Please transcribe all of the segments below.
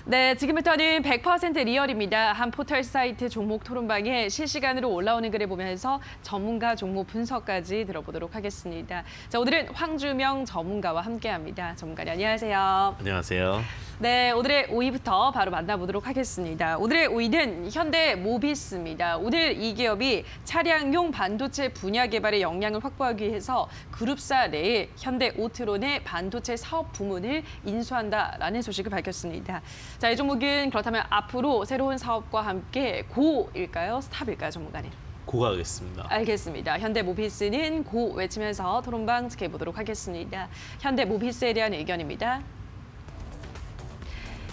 네, 지금부터는 100% 리얼입니다. 한 포털 사이트 종목 토론방에 실시간으로 올라오는 글을 보면서 전문가 종목 분석까지 들어보도록 하겠습니다. 자, 오늘은 황주명 전문가와 함께합니다. 전문가님 안녕하세요. 안녕하세요. 네, 오늘의 5위부터 바로 만나보도록 하겠습니다. 오늘의 5위는 현대모비스입니다. 오늘 이 기업이 차량용 반도체 분야 개발의 역량을 확보하기 위해서 그룹사 내에 현대오트론의 반도체 사업 부문을 인수한다라는 소식을 밝혔습니다. 자, 이 종목은 그렇다면 앞으로 새로운 사업과 함께 고일까요? 스탑일까요, 전문가님? 고가 하겠습니다. 알겠습니다. 현대모비스는 고 외치면서 토론방 지켜보도록 하겠습니다. 현대모비스에 대한 의견입니다.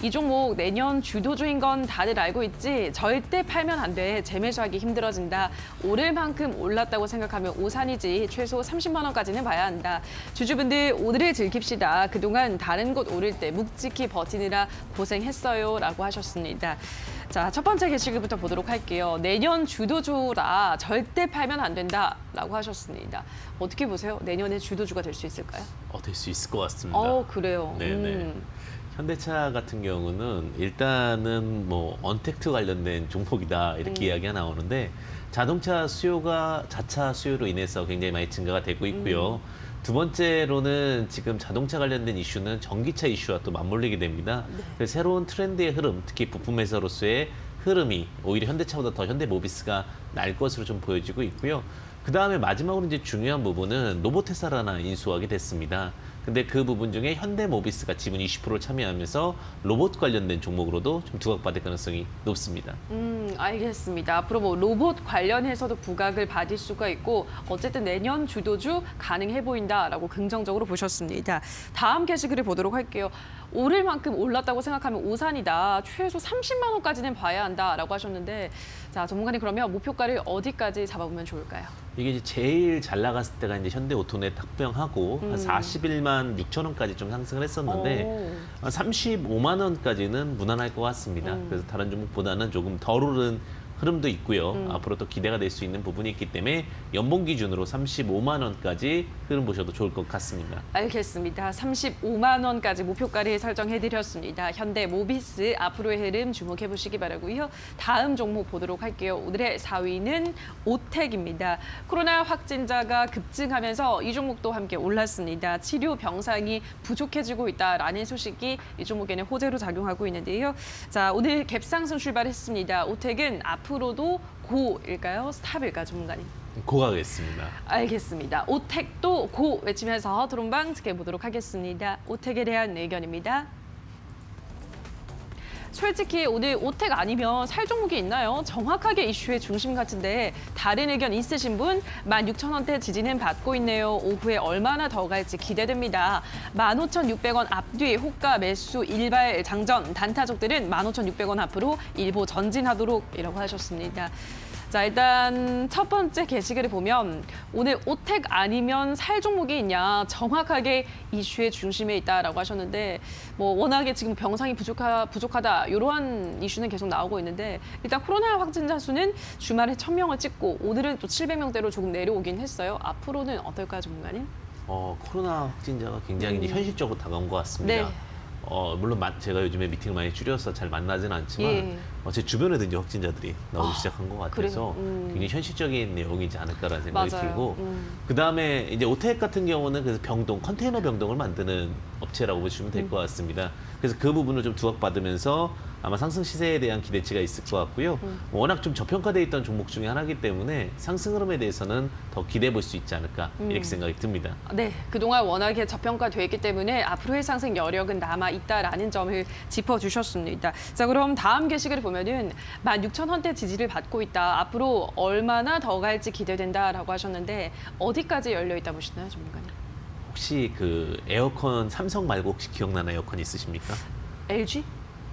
이 종목 내년 주도주인 건 다들 알고 있지. 절대 팔면 안 돼. 재매수하기 힘들어진다. 오를 만큼 올랐다고 생각하면 오산이지. 최소 30만 원까지는 봐야 한다. 주주분들 오늘을 즐깁시다. 그동안 다른 곳 오를 때 묵직히 버티느라 고생했어요. 라고 하셨습니다. 자, 첫 번째 게시글부터 보도록 할게요. 내년 주도주라 절대 팔면 안 된다라고 하셨습니다. 어떻게 보세요? 내년에 주도주가 될 수 있을까요? 될 수 있을 것 같습니다. 그래요. 네네. 현대차 같은 경우는 일단은 뭐 언택트 관련된 종목이다 이렇게 이야기가 나오는데 자동차 수요가 자차 수요로 인해서 굉장히 많이 증가가 되고 있고요. 두 번째로는 지금 자동차 관련된 이슈는 전기차 이슈와 또 맞물리게 됩니다. 네. 그래서 새로운 트렌드의 흐름, 특히 부품 회사로서의 흐름이 오히려 현대차보다 더 현대모비스가 날 것으로 좀 보여지고 있고요. 그 다음에 마지막으로 이제 중요한 부분은 로보테사를 하나 인수하게 됐습니다. 근데 그 부분 중에 현대모비스가 지분 20%를 참여하면서 로봇 관련된 종목으로도 좀 두각받을 가능성이 높습니다. 알겠습니다. 앞으로 뭐 로봇 관련해서도 부각을 받을 수가 있고 어쨌든 내년 주도주 가능해 보인다라고 긍정적으로 보셨습니다. 다음 게시글을 보도록 할게요. 오를 만큼 올랐다고 생각하면 오산이다. 최소 30만 원까지는 봐야 한다라고 하셨는데 자, 전문가님 그러면 목표가를 어디까지 잡아보면 좋을까요? 이게 이제 제일 잘 나갔을 때가 이제 현대오토넷 합병하고 한 41만 6천 원까지 좀 상승을 했었는데 한 35만 원까지는 무난할 것 같습니다. 그래서 다른 종목보다는 조금 덜 오른 흐름도 있고요. 앞으로 또 기대가 될 수 있는 부분이 있기 때문에 연봉 기준으로 35만 원까지 흐름 보셔도 좋을 것 같습니다. 알겠습니다. 35만 원까지 목표가를 설정해드렸습니다. 현대모비스 앞으로의 흐름 주목해보시기 바라고요. 다음 종목 보도록 할게요. 오늘의 4위는 오텍입니다. 코로나 확진자가 급증하면서 이 종목도 함께 올랐습니다. 치료 병상이 부족해지고 있다라는 소식이 이 종목에는 호재로 작용하고 있는데요. 자, 오늘 갭상승 출발했습니다. 오텍은 앞으로도 고일까요? 스탑일까요, 전문가님? 고가겠습니다. 알겠습니다. 오텍도 고 외치면서 토론방 지켜보도록 하겠습니다. 오텍에 대한 의견입니다. 솔직히 오늘 오텍 아니면 살 종목이 있나요? 정확하게 이슈의 중심 같은데 다른 의견 있으신 분 16,000원대 지지는 받고 있네요. 오후에 얼마나 더 갈지 기대됩니다. 15,600원 앞뒤 호가 매수 일발 장전 단타족들은 15,600원 앞으로 일보 전진하도록 이라고 하셨습니다. 자, 일단 첫 번째 게시글을 보면 오늘 오텍 아니면 살 종목이 있냐 정확하게 이슈의 중심에 있다라고 하셨는데 뭐 워낙에 지금 병상이 부족하다 이러한 이슈는 계속 나오고 있는데 일단 코로나 확진자 수는 주말에 1,000명을 찍고 오늘은 또 700명대로 조금 내려오긴 했어요. 앞으로는 어떨까요, 전문가님? 코로나 확진자가 굉장히 이제 현실적으로 다가온 것 같습니다. 네. 물론 제가 요즘에 미팅을 많이 줄여서 잘 만나지는 않지만 예. 제 주변에도 이제 확진자들이 나오기 시작한 것 같아서 굉장히 현실적인 내용이지 않을까라는 생각이 맞아요. 들고 그다음에 이제 오텍 같은 경우는 그래서 컨테이너 병동을 만드는 업체라고 보시면 될 것 같습니다. 그래서 그 부분을 좀 두각받으면서 아마 상승 시세에 대한 기대치가 있을 것 같고요. 워낙 좀 저평가돼 있던 종목 중에 하나이기 때문에 상승 흐름에 대해서는 더 기대해 볼 수 있지 않을까 이렇게 생각이 듭니다. 네, 그동안 워낙에 저평가돼 있기 때문에 앞으로의 상승 여력은 남아있다라는 점을 짚어주셨습니다. 자, 그럼 다음 게시글을 보면은 16,000원대 지지를 받고 있다. 앞으로 얼마나 더 갈지 기대된다라고 하셨는데 어디까지 열려있다 보시나요, 전문가님? 혹시 그 에어컨 삼성 말고 혹시 기억나는 에어컨 있으십니까? LG?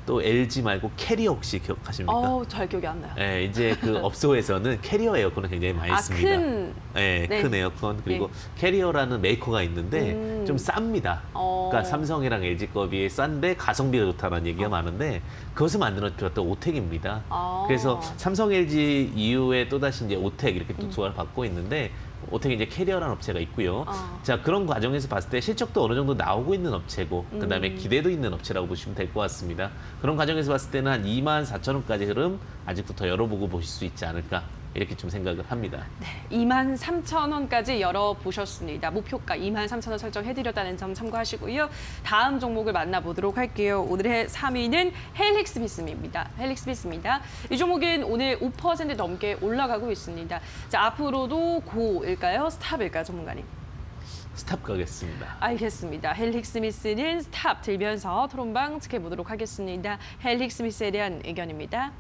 또 LG 말고 캐리어 혹시 기억하십니까? 잘 기억이 안 나요. 네, 이제 그 업소에서는 캐리어 에어컨을 굉장히 많이 씁니다. 네. 큰 에어컨 그리고 캐리어라는 메이커가 있는데 좀 쌉니다. 그러니까 삼성이랑 LG 거 비해 싼데 가성비가 좋다는 얘기가 많은데 그것을 만들었던 오텍입니다. 그래서 삼성, LG 이후에 또다시 이제 오텍 이렇게 또 두각을 받고 있는데 오텍이 이제 캐리어라는 업체가 있고요. 어. 자, 그런 과정에서 봤을 때 실적도 어느 정도 나오고 있는 업체고, 그다음에 기대도 있는 업체라고 보시면 될 것 같습니다. 그런 과정에서 봤을 때는 한 24,000원까지 흐름 아직도 더 열어보고 보실 수 있지 않을까, 이렇게 좀 생각을 합니다. 23,000원까지 열어보셨습니다. 목표가 23,000원 설정해드렸다는 점 참고하시고요. 다음 종목을 만나보도록 할게요. 오늘의 3위는 헬릭스미스입니다. 헬릭스미스입니다. 이 종목은 오늘 5% 넘게 올라가고 있습니다. 자, 앞으로도 고일까요? 스탑일까요, 전문가님? 스탑 가겠습니다. 알겠습니다. 헬릭스미스는 스탑 들면서 토론방 지켜보도록 하겠습니다. 헬릭스미스에 대한 의견입니다.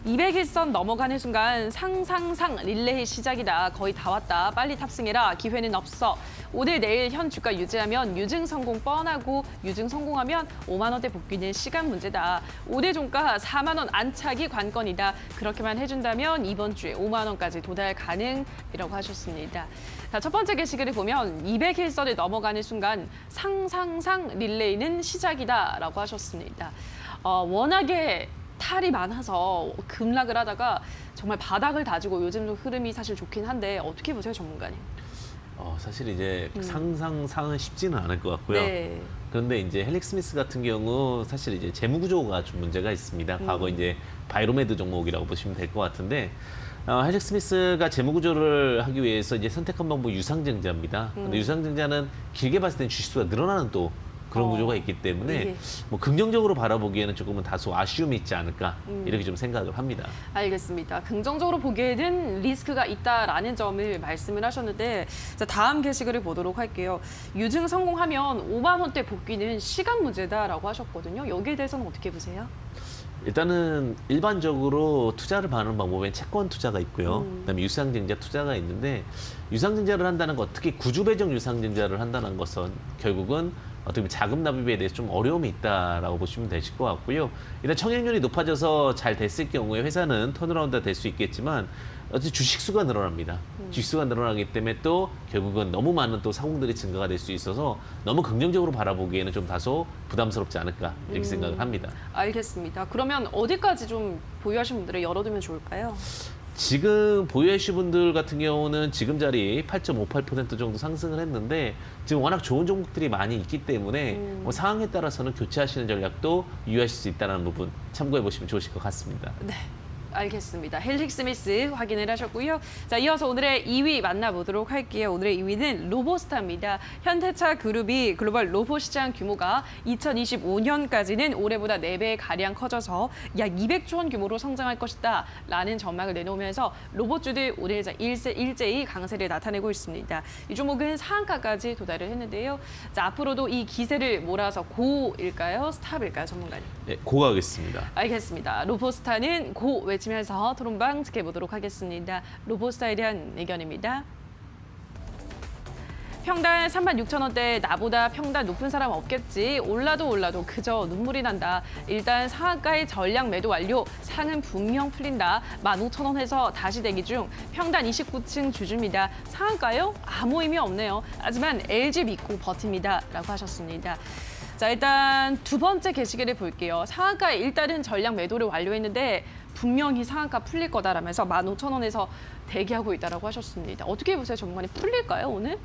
200일선 넘어가는 순간 상상상 릴레이 시작이다. 거의 다 왔다. 빨리 탑승해라. 기회는 없어. 오늘 내일 현 주가 유지하면 유증 성공 뻔하고 유증 성공하면 5만 원대 복귀는 시간 문제다. 오늘 종가 4만 원 안착이 관건이다. 그렇게만 해준다면 이번 주에 5만 원까지 도달 가능이라고 하셨습니다. 자, 첫 번째 게시글을 보면 200일선을 넘어가는 순간 상상상 릴레이는 시작이다라고 하셨습니다. 워낙에 탈이 많아서 급락을 하다가 정말 바닥을 다지고 요즘도 흐름이 사실 좋긴 한데 어떻게 보세요, 전문가님? 사실 이제 상상상은 쉽지는 않을 것 같고요. 네. 그런데 이제 헬릭스미스 같은 경우 사실 이제 재무 구조가 좀 문제가 있습니다. 과거 이제 바이로메드 종목이라고 보시면 될 것 같은데, 헬릭스미스가 재무 구조를 하기 위해서 이제 선택한 방법이 유상증자입니다. 근데 유상증자는 길게 봤을 땐 주식수가 늘어나는 또 그런 구조가 있기 때문에 예. 뭐 긍정적으로 바라보기에는 조금은 다소 아쉬움이 있지 않을까, 이렇게 좀 생각을 합니다. 알겠습니다. 긍정적으로 보기에는 리스크가 있다라는 점을 말씀을 하셨는데, 자, 다음 게시글을 보도록 할게요. 유증 성공하면 5만 원대 복귀는 시간 문제다라고 하셨거든요. 여기에 대해서는 어떻게 보세요? 일단은 일반적으로 투자를 받는 방법엔 채권 투자가 있고요. 그다음에 유상증자 투자가 있는데, 유상증자를 한다는 것, 특히 구주배정 유상증자를 한다는 것은 결국은 어떻게 보면 자금 납입에 대해서 좀 어려움이 있다라고 보시면 되실 것 같고요. 일단 청약률이 높아져서 잘 됐을 경우에 회사는 턴어라운드가 될 수 있겠지만, 어쨌든 주식수가 늘어납니다. 주식수가 늘어나기 때문에 또 결국은 너무 많은 또 사공들이 증가가 될 수 있어서 너무 긍정적으로 바라보기에는 좀 다소 부담스럽지 않을까, 이렇게 생각을 합니다. 알겠습니다. 그러면 어디까지 좀 보유하신 분들을 열어두면 좋을까요? 지금 보유하신 분들 같은 경우는 지금 자리 8.58% 정도 상승을 했는데, 지금 워낙 좋은 종목들이 많이 있기 때문에 뭐 상황에 따라서는 교체하시는 전략도 유의하실 수 있다는 부분 참고해 보시면 좋으실 것 같습니다. 네. 알겠습니다. 헬릭스미스 확인을 하셨고요. 자, 이어서 오늘의 2위 만나보도록 할게요. 오늘의 2위는 로보스타입니다. 현대차 그룹이 글로벌 로봇 시장 규모가 2025년까지는 올해보다 4배 가량 커져서 약 200조 원 규모로 성장할 것이다 라는 전망을 내놓으면서 로봇주들 오늘 일제히 강세를 나타내고 있습니다. 이 종목은 상한가까지 도달을 했는데요. 자, 앞으로도 이 기세를 몰아서 고일까요? 스탑일까요, 전문가님? 네, 고가하겠습니다. 알겠습니다. 로보스타는 고 외치면서 토론방 지켜보도록 하겠습니다. 로보스타에 대한 의견입니다. 평단 36,000원대 나보다 평단 높은 사람 없겠지. 올라도 그저 눈물이 난다. 일단 상한가의 전량 매도 완료. 상은 분명 풀린다. 15,000원에서 다시 대기 중. 평단 29층 주주입니다. 상한가요? 아무 의미 없네요. 하지만 LG 믿고 버팁니다. 라고 하셨습니다. 자, 일단 두 번째 게시글을 볼게요. 상한가에 일단은 전량 매도를 완료했는데 분명히 상한가 풀릴 거다라면서 15,000원에서 대기하고 있다라고 하셨습니다. 어떻게 보세요, 전문가님? 풀릴까요, 오늘?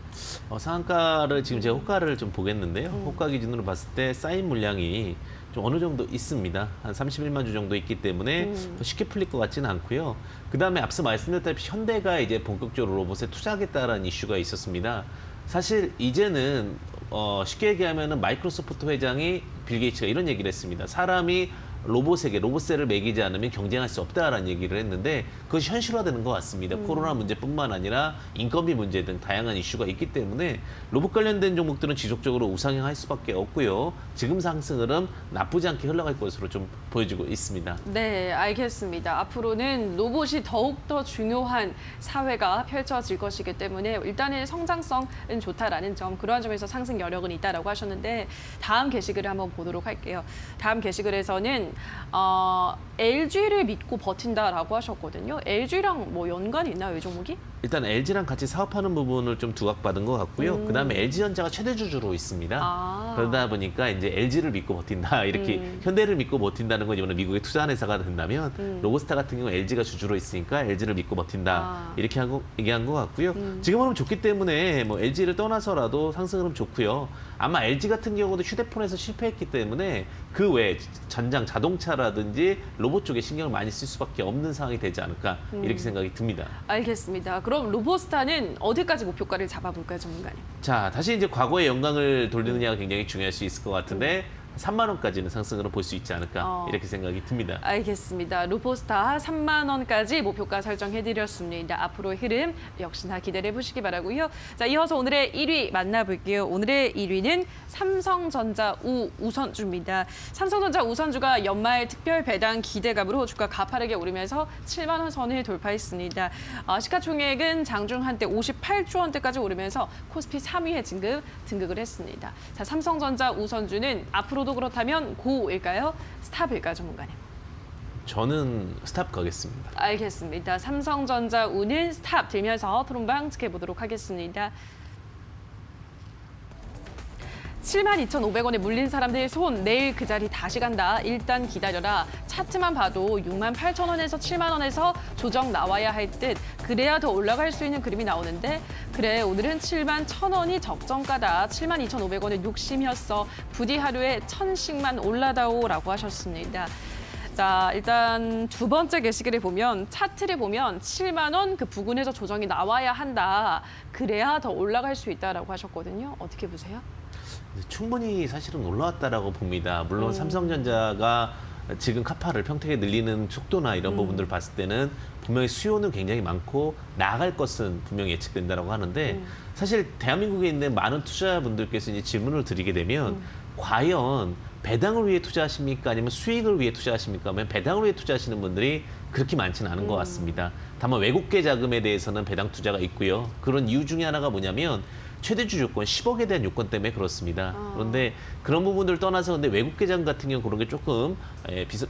상한가를 지금 제가 호가를 좀 보겠는데요. 호가 기준으로 봤을 때 쌓인 물량이 좀 어느 정도 있습니다. 한 31만 주 정도 있기 때문에 쉽게 풀릴 것 같지는 않고요. 그다음에 앞서 말씀드렸다시피 현대가 이제 본격적으로 로봇에 투자하겠다라는 이슈가 있었습니다. 사실 이제는 쉽게 얘기하면은 마이크로소프트 회장이 빌 게이츠가 이런 얘기를 했습니다. 사람이 로봇에게 로봇세를 매기지 않으면 경쟁할 수 없다라는 얘기를 했는데, 그것이 현실화되는 것 같습니다. 코로나 문제뿐만 아니라 인건비 문제 등 다양한 이슈가 있기 때문에 로봇 관련된 종목들은 지속적으로 우상향할 수밖에 없고요. 지금 상승 흐름 나쁘지 않게 흘러갈 것으로 좀 보여지고 있습니다. 네, 알겠습니다. 앞으로는 로봇이 더욱더 중요한 사회가 펼쳐질 것이기 때문에 일단은 성장성은 좋다라는 점, 그러한 점에서 상승 여력은 있다라고 하셨는데, 다음 게시글을 한번 보도록 할게요. 다음 게시글에서는 LG를 믿고 버틴다라고 하셨거든요. LG랑 뭐 연관이 있나요, 이 종목이? 일단 LG랑 같이 사업하는 부분을 좀 두각받은 것 같고요. 그다음에 LG전자가 최대 주주로 있습니다. 아. 그러다 보니까 이제 LG를 믿고 버틴다. 이렇게 현대를 믿고 버틴다는 건 이번에 미국의 투자한 회사가 된다면 로고스타 같은 경우 LG가 주주로 있으니까 LG를 믿고 버틴다. 아. 이렇게 얘기한 것 같고요. 지금 흐름 좋기 때문에 뭐 LG를 떠나서라도 상승 흐름 좋고요. 아마 LG 같은 경우도 휴대폰에서 실패했기 때문에 그 외에 전장 자동차라든지 로봇 쪽에 신경을 많이 쓸 수밖에 없는 상황이 되지 않을까 이렇게 생각이 듭니다. 알겠습니다. 그럼 로보스타는 어디까지 목표가를 잡아볼까요, 전문가님? 자, 다시 이제 과거의 영광을 돌리느냐가 굉장히 중요할 수 있을 것 같은데 3만 원까지는 상승으로 볼 수 있지 않을까 이렇게 생각이 듭니다. 알겠습니다. 로보스타 3만 원까지 목표가 설정해드렸습니다. 앞으로의 흐름 역시나 기대를 해보시기 바라고요. 자, 이어서 오늘의 1위 만나볼게요. 오늘의 1위는 삼성전자 우선주입니다. 삼성전자 우선주가 연말 특별 배당 기대감으로 주가 가파르게 오르면서 7만 원 선을 돌파했습니다. 시가총액은 장중 한때 58조 원대까지 오르면서 코스피 3위에 등극을 했습니다. 자, 삼성전자 우선주는 앞으로도 그렇다면 고일까요? 스탑일까요, 전문가님? 저는 스탑 가겠습니다. 알겠습니다. 삼성전자 우는 스탑 들면서 토론방 지켜보도록 하겠습니다. 72,500원에 물린 사람들 손 내일 그 자리 다시 간다. 일단 기다려라. 차트만 봐도 68,000원에서 7만 원에서 조정 나와야 할 듯. 그래야 더 올라갈 수 있는 그림이 나오는데 그래 오늘은 71,000원이 적정가다. 72,500원은 욕심이었어. 부디 하루에 1,000씩만 올라다오라고 하셨습니다. 자, 일단 두 번째 게시글을 보면 차트를 보면 7만 원 그 부근에서 조정이 나와야 한다. 그래야 더 올라갈 수 있다라고 하셨거든요. 어떻게 보세요? 충분히 사실은 올라왔다라고 봅니다. 물론 삼성전자가 지금 카파를 평택에 늘리는 속도나 이런 부분들을 봤을 때는 분명히 수요는 굉장히 많고 나아갈 것은 분명히 예측된다라고 하는데 사실 대한민국에 있는 많은 투자자분들께서 이제 질문을 드리게 되면 과연 배당을 위해 투자하십니까? 아니면 수익을 위해 투자하십니까? 하면 배당을 위해 투자하시는 분들이 그렇게 많지는 않은 것 같습니다. 다만 외국계 자금에 대해서는 배당 투자가 있고요. 그런 이유 중에 하나가 뭐냐면 최대 주주권 10억에 대한 요건 때문에 그렇습니다. 그런데 그런 부분들을 떠나서 근데 외국계 자금 같은 경우 그런 게 조금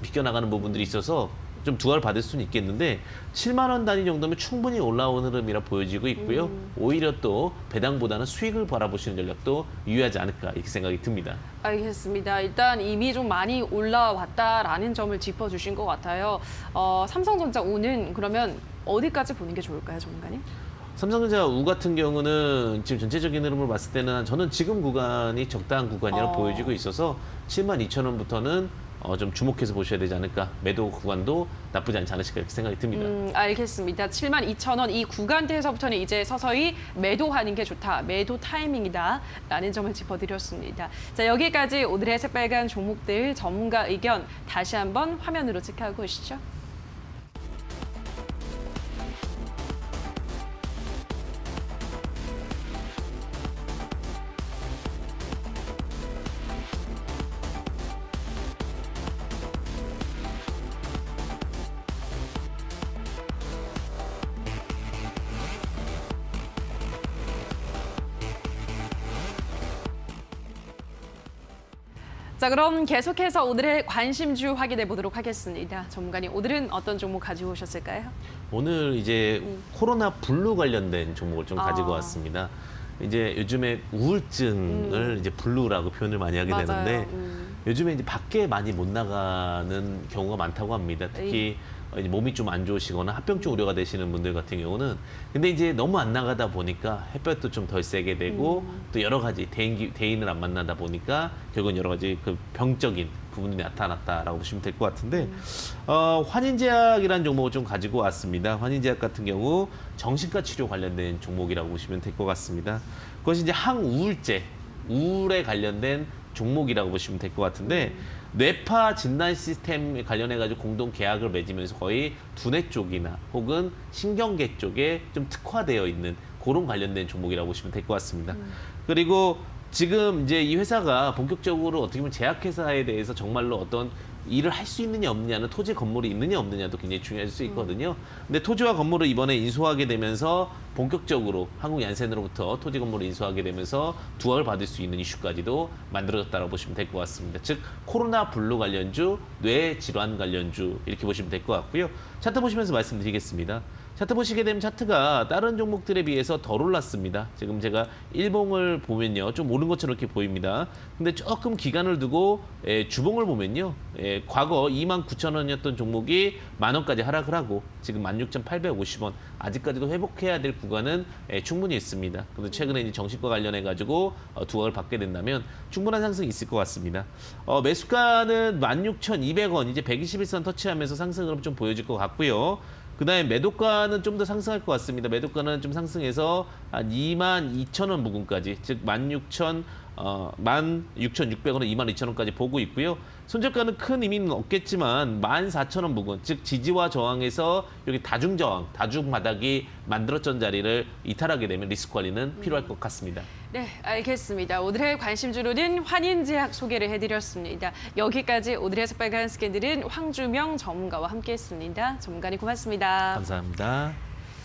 비껴나가는 부분들이 있어서 좀 두각을 받을 수는 있겠는데 7만 원 단위 정도면 충분히 올라오는 흐름이라 보여지고 있고요. 오히려 또 배당보다는 수익을 바라보시는 전략도 유효하지 않을까 이렇게 생각이 듭니다. 알겠습니다. 일단 이미 좀 많이 올라왔다라는 점을 짚어주신 것 같아요. 삼성전자 우는 그러면 어디까지 보는 게 좋을까요, 전문가님? 삼성전자 우 같은 경우는 지금 전체적인 흐름을 봤을 때는 저는 지금 구간이 적당한 구간이라 보여지고 있어서 72,000원부터는 좀 주목해서 보셔야 되지 않을까. 매도 구간도 나쁘지 않지 않으실까 이렇게 생각이 듭니다. 알겠습니다. 72,000원 이 구간대에서부터는 이제 서서히 매도하는 게 좋다. 매도 타이밍이다. 라는 점을 짚어드렸습니다. 자, 여기까지 오늘의 새빨간 종목들 전문가 의견 다시 한번 화면으로 체크하고 오시죠. 자, 그럼 계속해서 오늘의 관심주 확인해 보도록 하겠습니다. 전문가님, 오늘은 어떤 종목 가지고 오셨을까요? 오늘 이제 코로나 블루 관련된 종목을 좀 가지고 왔습니다. 이제 요즘에 우울증을 이제 블루라고 표현을 많이 하게 맞아요. 되는데 요즘에 이제 밖에 많이 못 나가는 경우가 많다고 합니다. 특히 이제 몸이 좀 안 좋으시거나 합병증 우려가 되시는 분들 같은 경우는 근데 이제 너무 안 나가다 보니까 햇볕도 좀 덜 세게 되고 또 여러 가지 대인을 안 만나다 보니까 결국은 여러 가지 그 병적인 부분이 나타났다라고 보시면 될 것 같은데 환인제약이라는 종목을 좀 가지고 왔습니다. 환인제약 같은 경우 정신과 치료 관련된 종목이라고 보시면 될 것 같습니다. 그것이 이제 항우울제, 우울에 관련된 종목이라고 보시면 될 것 같은데 뇌파 진단 시스템 관련해 가지고 공동 계약을 맺으면서 거의 두뇌 쪽이나 혹은 신경계 쪽에 좀 특화되어 있는 그런 관련된 종목이라고 보시면 될 것 같습니다. 그리고 지금 이제 이 회사가 본격적으로 어떻게 보면 제약회사에 대해서 정말로 어떤 일을 할 수 있느냐 없느냐는 토지 건물이 있느냐 없느냐도 굉장히 중요할 수 있거든요. 근데 토지와 건물을 이번에 인수하게 되면서 본격적으로 한국 얀센으로부터 토지 건물을 인수하게 되면서 두각을 받을 수 있는 이슈까지도 만들어졌다고 보시면 될 것 같습니다. 즉 코로나 블루 관련주, 뇌 질환 관련주 이렇게 보시면 될 것 같고요. 차트 보시면서 말씀드리겠습니다. 차트 보시게 되면 차트가 다른 종목들에 비해서 덜 올랐습니다. 지금 제가 일봉을 보면요. 좀 오른 것처럼 이렇게 보입니다. 근데 조금 기간을 두고 주봉을 보면요. 과거 29,000원이었던 종목이 10,000원까지 하락을 하고 지금 16,850원. 아직까지도 회복해야 될 구간은 충분히 있습니다. 그런데 최근에 이제 정식과 관련해 가지고 두각을 받게 된다면 충분한 상승이 있을 것 같습니다. 매수가는 16,200원, 이제 121선 터치하면서 상승을 좀 보여줄 것 같고요. 그다음에 매도가는 좀 더 상승할 것 같습니다. 매도가는 좀 상승해서 한 22,000원 부근까지, 즉 16,600원에서 22,000원까지 보고 있고요. 손절가는 큰 의미는 없겠지만 14,000원 부근, 즉 지지와 저항에서 여기 다중저항, 다중 바닥이 만들어진 자리를 이탈하게 되면 리스크 관리는 필요할 것 같습니다. 네, 알겠습니다. 오늘의 관심주로는 환인제약 소개를 해드렸습니다. 여기까지 오늘의 새빨간 스캔들은 황주명 전문가와 함께했습니다. 전문가님 고맙습니다. 감사합니다.